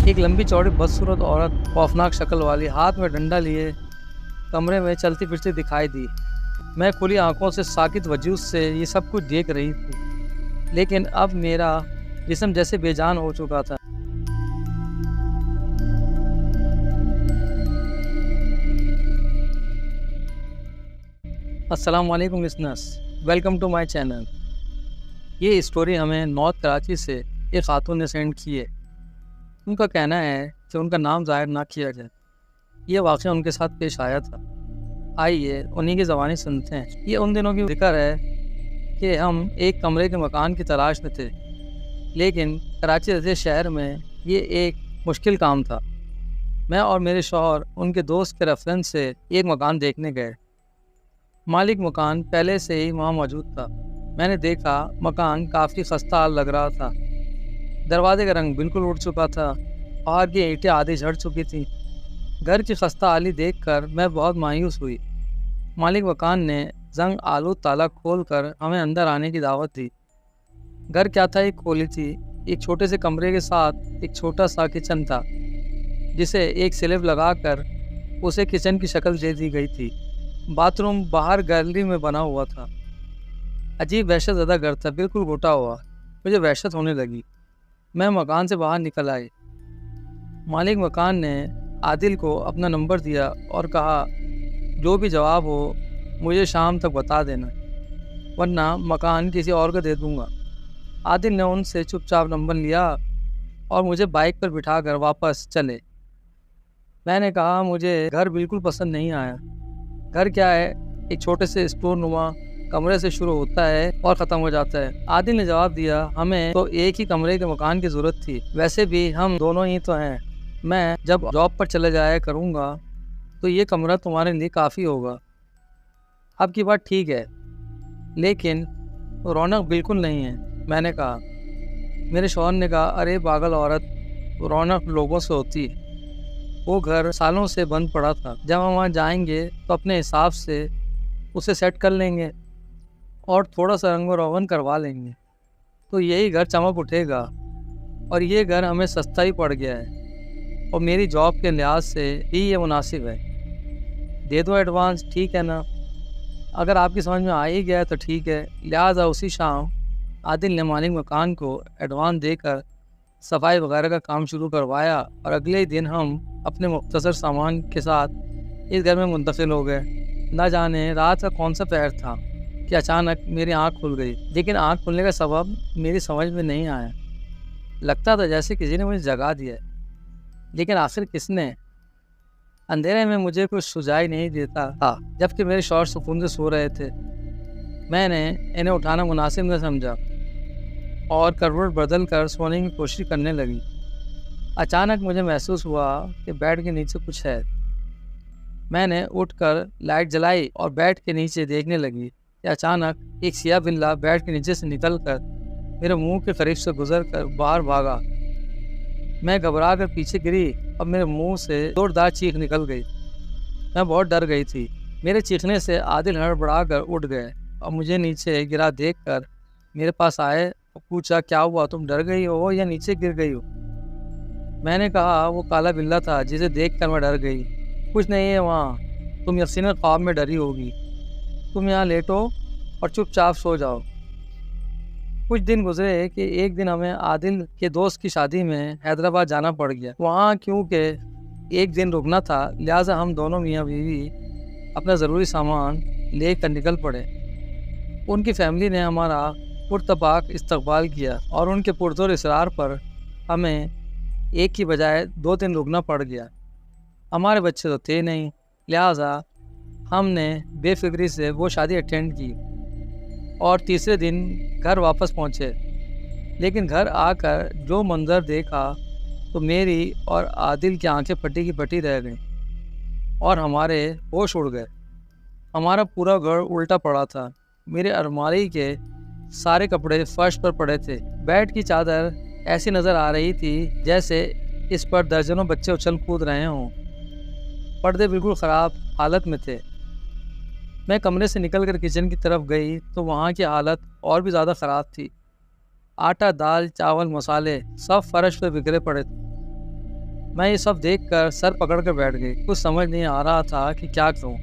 ایک لمبی چوڑی بدصورت عورت خوفناک شکل والی ہاتھ میں ڈنڈا لیے کمرے میں چلتی پھرتی دکھائی دی۔ میں کھلی آنکھوں سے ساکت وجود سے یہ سب کچھ دیکھ رہی تھی، لیکن اب میرا جسم جیسے بے جان ہو چکا تھا۔ السلام علیکم listeners, welcome to my channel. یہ اسٹوری ہمیں نارتھ کراچی سے ایک خاتون نے سینڈ کی ہے۔ ان کا کہنا ہے کہ ان کا نام ظاہر نہ کیا جائے۔ یہ واقعہ ان کے ساتھ پیش آیا تھا۔ آئیے انہی کی زبانی سنتے ہیں۔ یہ ان دنوں کی ذکر ہے کہ ہم ایک کمرے کے مکان کی تلاش میں تھے، لیکن کراچی جیسے شہر میں یہ ایک مشکل کام تھا۔ میں اور میرے شوہر ان کے دوست کے ریفرنس سے ایک مکان دیکھنے گئے۔ مالک مکان پہلے سے ہی وہاں موجود تھا۔ میں نے دیکھا مکان کافی خستہ حال لگ رہا تھا۔ دروازے کا رنگ بالکل اڑ چکا تھا، باہر کی اینٹیں آدھی جھڑ چکی تھیں۔ گھر کی خستہ حالی دیکھ کر میں بہت مایوس ہوئی۔ مالک مکان نے زنگ آلود تالا کھول کر ہمیں اندر آنے کی دعوت دی۔ گھر کیا تھا، ایک کھولی تھی۔ ایک چھوٹے سے کمرے کے ساتھ ایک چھوٹا سا کچن تھا، جسے ایک سلیب لگا کر اسے کچن کی شکل دے دی گئی تھی۔ باتھ روم باہر گیلری میں بنا ہوا تھا۔ عجیب وحشت زدہ گھر تھا، بالکل گھٹا ہوا۔ مجھے وحشت ہونے لگی۔ میں مکان سے باہر نکل آئی۔ مالک مکان نے عادل کو اپنا نمبر دیا اور کہا جو بھی جواب ہو مجھے شام تک بتا دینا، ورنہ مکان کسی اور کو دے دوں گا۔ عادل نے ان سے چپ چاپ نمبر لیا اور مجھے بائک پر بٹھا کر واپس چلے۔ میں نے کہا مجھے گھر بالکل پسند نہیں آیا۔ گھر کیا ہے، ایک چھوٹے سے اسٹور نما کمرے سے شروع ہوتا ہے اور ختم ہو جاتا ہے۔ عادل نے جواب دیا ہمیں تو ایک ہی کمرے کے مکان کی ضرورت تھی، ویسے بھی ہم دونوں ہی تو ہیں۔ میں جب جاب پر چلے جایا کروں گا تو یہ کمرہ تمہارے لیے کافی ہوگا۔ اب کی بات ٹھیک ہے، لیکن رونق بالکل نہیں ہے، میں نے کہا۔ میرے شوہر نے کہا ارے پاگل عورت، رونق لوگوں سے ہوتی ہے۔ وہ گھر سالوں سے بند پڑا تھا، جب ہم وہاں جائیں گے تو اپنے حساب سے اسے سیٹ کر لیں گے اور تھوڑا سا رنگ و روغن کروا لیں گے تو یہی گھر چمک اٹھے گا۔ اور یہ گھر ہمیں سستا ہی پڑ گیا ہے، اور میری جاب کے لحاظ سے بھی یہ مناسب ہے۔ دے دو ایڈوانس، ٹھیک ہے نا؟ اگر آپ کی سمجھ میں آ ہی گیا تو ٹھیک ہے۔ لہٰذا اسی شام عادل نے مالک مکان کو ایڈوانس دے کر صفائی وغیرہ کا کام شروع کروایا، اور اگلے ہی دن ہم اپنے مختصر سامان کے ساتھ اس گھر میں منتقل ہو گئے۔ نہ جانے رات کا کون سا پہر تھا کہ اچانک میری آنکھ کھل گئی، لیکن آنکھ کھلنے کا سبب میری سمجھ میں نہیں آیا۔ لگتا تھا جیسے کسی نے مجھے جگا دیا ہے، لیکن آخر کس نے؟ اندھیرے میں مجھے کچھ سجائی نہیں دیتا تھا، جبکہ میرے شوہر سکون سے سو رہے تھے۔ میں نے انہیں اٹھانا مناسب نہ سمجھا اور کروٹ بدل کر سونے کی کوشش کرنے لگی۔ اچانک مجھے محسوس ہوا کہ بیڈ کے نیچے کچھ ہے۔ میں نے اٹھ کر لائٹ جلائی اور بیڈ کے نیچے دیکھنے لگی کہ اچانک ایک سیاہ بلّا بیڈ کے نیچے سے نکل کر میرے منہ کے قریب سے گزر کر باہر بھاگا۔ میں گھبرا کر پیچھے گری اور میرے منہ سے زوردار چیخ نکل گئی۔ میں بہت ڈر گئی تھی۔ میرے چیخنے سے عادل ہڑبڑا کر اٹھ گئے اور مجھے نیچے گرا دیکھ کر میرے پاس آئے اور پوچھا کیا ہوا، تم ڈر گئی ہو یا نیچے گر گئی ہو؟ میں نے کہا وہ کالا بلّا تھا جسے دیکھ کر میں ڈر گئی۔ کچھ نہیں ہے وہاں، تم یقیناً خواب میں ڈری ہوگی۔ تم یہاں لیٹو اور چپ چاپ سو جاؤ۔ کچھ دن گزرے کہ ایک دن ہمیں عادل کے دوست کی شادی میں حیدرآباد جانا پڑ گیا۔ وہاں کیونکہ ایک دن رکنا تھا، لہٰذا ہم دونوں میاں بیوی اپنا ضروری سامان لے کر نکل پڑے۔ ان کی فیملی نے ہمارا پرتپاک استقبال کیا اور ان کے پرزور اصرار پر ہمیں ایک کی بجائے 2 دن رکنا پڑ گیا۔ ہمارے بچے تو تھے نہیں، لہٰذا ہم نے بے فکری سے وہ شادی اٹینڈ کی اور تیسرے دن گھر واپس پہنچے۔ لیکن گھر آ کر جو منظر دیکھا تو میری اور عادل کی آنکھیں پھٹی کی پھٹی رہ گئیں اور ہمارے ہوش اڑ گئے۔ ہمارا پورا گھر الٹا پڑا تھا۔ میرے الماری کے سارے کپڑے فرش پر پڑے تھے۔ بیڈ کی چادر ایسی نظر آ رہی تھی جیسے اس پر درجنوں بچے اچھل کود رہے ہوں۔ پردے بالکل خراب حالت میں تھے۔ میں کمرے سے نکل کر کچن کی طرف گئی تو وہاں کی حالت اور بھی زیادہ خراب تھی۔ آٹا، دال، چاول، مسالے سب فرش پہ بکھرے پڑے تھے۔ میں یہ سب دیکھ کر سر پکڑ کر بیٹھ گئی. کچھ سمجھ نہیں آ رہا تھا کہ کیا کروں.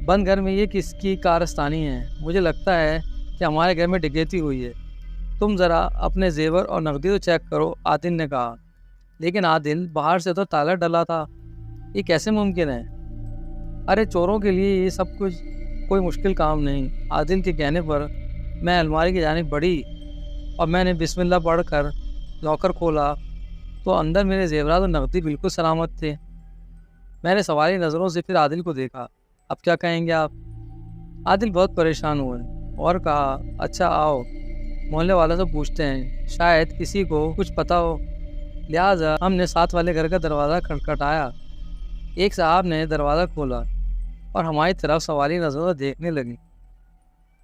بند گھر میں یہ کس کی کارستانی ہے؟ مجھے لگتا ہے کہ ہمارے گھر میں ڈکیتی ہوئی ہے. تم ذرا اپنے زیور اور نقدی تو چیک کرو، عادل نے کہا. لیکن عادل، باہر سے تو تالا ڈلا تھا، یہ کیسے ممکن ہے؟ ارے چوروں کے لیے یہ سب کچھ کوئی مشکل کام نہیں. عادل کے کہنے پر میں الماری کی جانب بڑھی اور میں نے بسم اللہ پڑھ کر لاکر کھولا تو اندر میرے زیورات اور نقدی بالکل سلامت تھے. میں نے سوالی نظروں سے پھر عادل کو دیکھا. اب کیا کہیں گے آپ؟ عادل بہت پریشان ہوئے اور کہا، اچھا آؤ محلے والوں سے پوچھتے ہیں، شاید کسی کو کچھ پتہ ہو. لہٰذا ہم نے ساتھ والے گھر کا دروازہ کھٹکھٹایا. ایک صاحب نے دروازہ کھولا اور ہماری طرف سوالی نظروں سے دیکھنے لگی.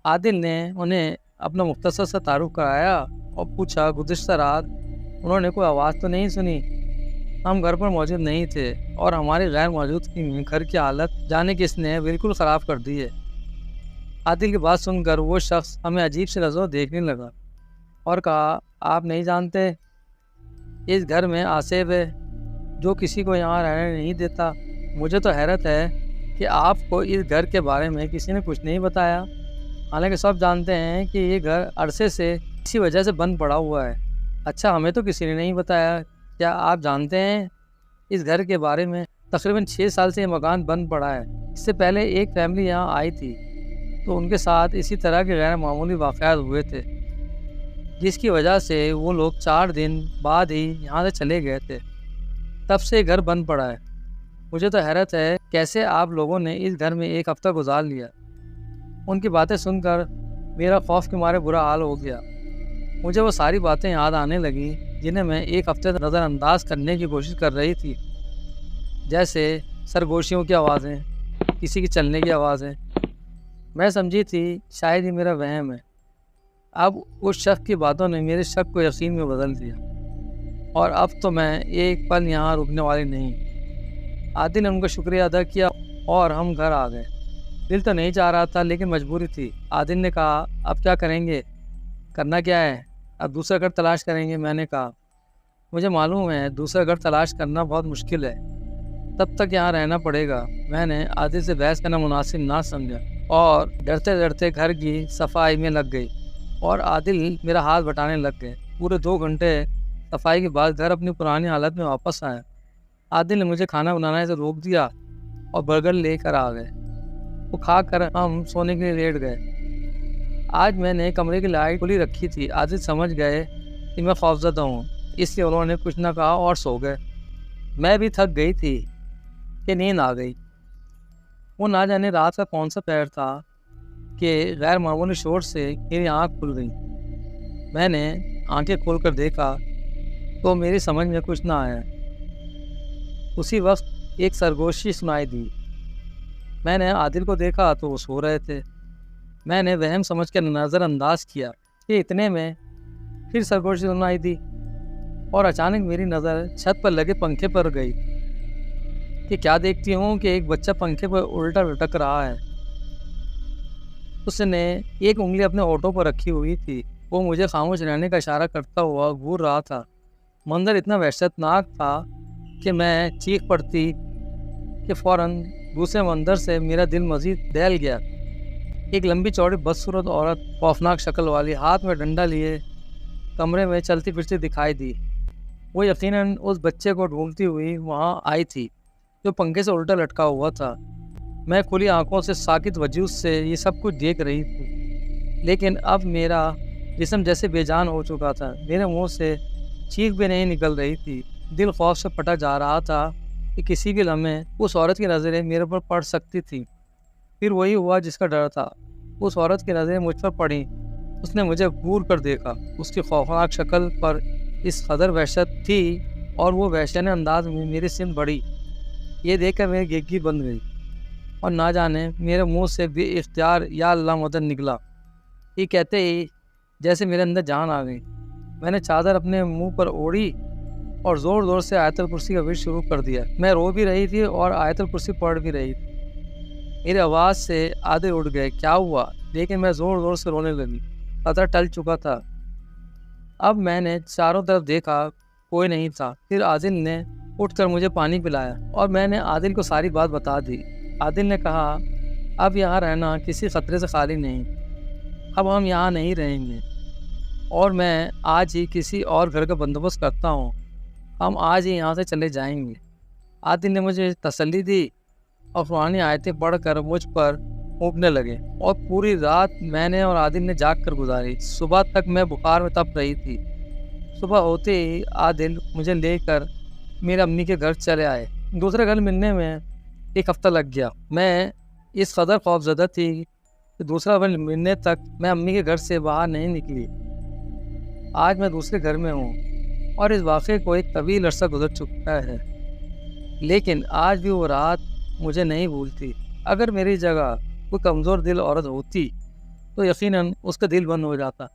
عادل نے انہیں اپنا مختصر سا تعارف کرایا اور پوچھا، گزشتہ رات انہوں نے کوئی آواز تو نہیں سنی؟ ہم گھر پر موجود نہیں تھے اور ہماری غیر موجودگی میں گھر کی حالت جانے کس نے بالکل خراب کر دی ہے. عادل کی بات سن کر وہ شخص ہمیں عجیب سے نظروں دیکھنے لگا اور کہا، آپ نہیں جانتے اس گھر میں آصف ہے جو کسی کو یہاں رہنے نہیں دیتا. مجھے تو حیرت ہے کہ آپ کو اس گھر کے بارے میں کسی نے کچھ نہیں بتایا، حالانکہ سب جانتے ہیں کہ یہ گھر عرصے سے اسی وجہ سے بند پڑا ہوا ہے. اچھا، ہمیں تو کسی نے نہیں بتایا. کیا آپ جانتے ہیں اس گھر کے بارے میں؟ تقریباً 6 سال سے یہ مکان بند پڑا ہے. اس سے پہلے ایک فیملی یہاں آئی تھی تو ان کے ساتھ اسی طرح کے غیر معمولی واقعات ہوئے تھے، جس کی وجہ سے وہ لوگ 4 دن بعد ہی یہاں سے چلے گئے تھے. تب سے یہ گھر بند پڑا ہے. مجھے تو حیرت ہے کیسے آپ لوگوں نے اس گھر میں ایک ہفتہ گزار لیا. ان کی باتیں سن کر میرا خوف کے مارے برا حال ہو گیا. مجھے وہ ساری باتیں یاد آنے لگیں جنہیں میں ایک ہفتے نظر انداز کرنے کی کوشش کر رہی تھی، جیسے سرگوشیوں کی آوازیں، کسی کی چلنے کی آوازیں. میں سمجھی تھی شاید یہ میرا وہم ہے. اب اس شخص کی باتوں نے میرے شک کو یقین میں بدل دیا اور اب تو میں ایک پل یہاں رکنے والی نہیں. عادل نے ان کا شکریہ ادا کیا اور ہم گھر آ گئے. دل تو نہیں چاہ رہا تھا لیکن مجبوری تھی. عادل نے کہا، اب کیا کریں گے؟ کرنا کیا ہے؟ اب دوسرا گھر تلاش کریں گے. میں نے کہا، مجھے معلوم ہے دوسرا گھر تلاش کرنا بہت مشکل ہے، تب تک یہاں رہنا پڑے گا. میں نے عادل سے بحث کرنا مناسب نہ سمجھا اور ڈرتے ڈرتے گھر کی صفائی میں لگ گئی اور عادل میرا ہاتھ بٹانے لگ گئے. پورے 2 گھنٹے صفائی کے بعد گھر اپنی پرانی حالت میں واپس آیا. عادل نے مجھے کھانا بنانے سے روک دیا اور برگر لے کر آ گئے. وہ کھا کر ہم سونے کے لیے لیٹ گئے. آج میں نے کمرے کی لائٹ کھلی رکھی تھی. عادل سمجھ گئے کہ میں خوفزدہ ہوں، اس لیے انہوں نے کچھ نہ کہا اور سو گئے. میں بھی تھک گئی تھی کہ نیند آ گئی. وہ نہ جانے رات کا کون سا پہر تھا کہ غیر معمولی شور سے میری آنکھ کھل گئی. میں نے آنکھیں کھول کر دیکھا تو میری سمجھ میں کچھ نہ آیا. اسی وقت ایک سرگوشی سنائی دی. میں نے عادل کو دیکھا تو وہ سو رہے تھے. میں نے وہم سمجھ کر نظر انداز کیا کہ اتنے میں پھر سرگوشی سنائی دی اور اچانک میری نظر چھت پر لگے پنکھے پر گئی کہ کیا دیکھتی ہوں کہ ایک بچہ پنکھے پر الٹا لٹک رہا ہے. اس نے ایک انگلی اپنے ہونٹوں پر رکھی ہوئی تھی. وہ مجھے خاموش رہنے کا اشارہ کرتا ہوا گھور رہا تھا. منظر اتنا وحشتناک تھا کہ میں چیخ پڑتی کہ فوراً دوسرے منظر سے میرا دل مزید دہل گیا. ایک لمبی چوڑی بدصورت عورت خوفناک شکل والی ہاتھ میں ڈنڈا لیے کمرے میں چلتی پھرتی دکھائی دی. وہ یقیناً اس بچے کو ڈھونڈتی ہوئی وہاں آئی تھی جو پنکھے سے الٹا لٹکا ہوا تھا. میں کھلی آنکھوں سے ساکت وجود سے یہ سب کچھ دیکھ رہی تھی، لیکن اب میرا جسم جیسے بے جان ہو چکا تھا. میرے منہ سے چیخ بھی نہیں نکل رہی تھی. دل خوف سے پھٹا جا رہا تھا کہ کسی بھی لمحے اس عورت کی نظریں میرے پر پڑ سکتی تھیں. پھر وہی ہوا جس کا ڈر تھا. اس عورت کی نظریں مجھ پر پڑیں. اس نے مجھے گھور کر دیکھا. اس کی خوفناک شکل پر اس قدر وحشت تھی اور وہ وحشیانہ انداز میں میری سمت بڑھی. یہ دیکھ کر میری گیگی بند گئی اور نہ جانے میرے منہ سے بے اختیار یا اللہ مدد نکلا. یہ کہتے ہی جیسے میرے اندر جان آ گئی. میں نے چادر اپنے منہ پر اوڑھی اور زور زور سے آیت الکرسی کا ورد شروع کر دیا. میں رو بھی رہی تھی اور آیت الکرسی پڑھ بھی رہی تھی. میری آواز سے آدھے اٹھ گئے. کیا ہوا؟ لیکن میں زور زور سے رونے لگی. خطرہ ٹل چکا تھا. اب میں نے چاروں طرف دیکھا، کوئی نہیں تھا. پھر عادل نے اٹھ کر مجھے پانی پلایا اور میں نے عادل کو ساری بات بتا دی۔ عادل نے کہا اب یہاں رہنا کسی خطرے سے خالی نہیں، اب ہم یہاں نہیں رہیں گے اور میں آج ہی کسی اور گھر کا بندوبست کرتا ہوں، ہم آج ہی یہاں سے چلے جائیں گے۔ عادل نے مجھے تسلی دی اور قرآن آیتیں پڑھ کر مجھ پر پھونکنے لگے اور پوری رات میں نے اور عادل نے جاگ کر گزاری۔ صبح تک میں بخار میں تپ رہی تھی۔ صبح ہوتے ہی عادل مجھے لے کر میرے امی کے گھر چلے آئے۔ دوسرے گھر ملنے میں 1 ہفتہ لگ گیا۔ میں اس قدر خوفزدہ تھی کہ دوسرا گھر ملنے تک میں امی کے گھر سے باہر نہیں نکلی۔ آج میں دوسرے گھر میں ہوں اور اس واقعے کو ایک طویل عرصہ گزر چکا ہے، لیکن آج بھی وہ رات مجھے نہیں بھولتی۔ اگر میری جگہ کوئی کمزور دل عورت ہوتی تو یقیناً اس کا دل بند ہو جاتا۔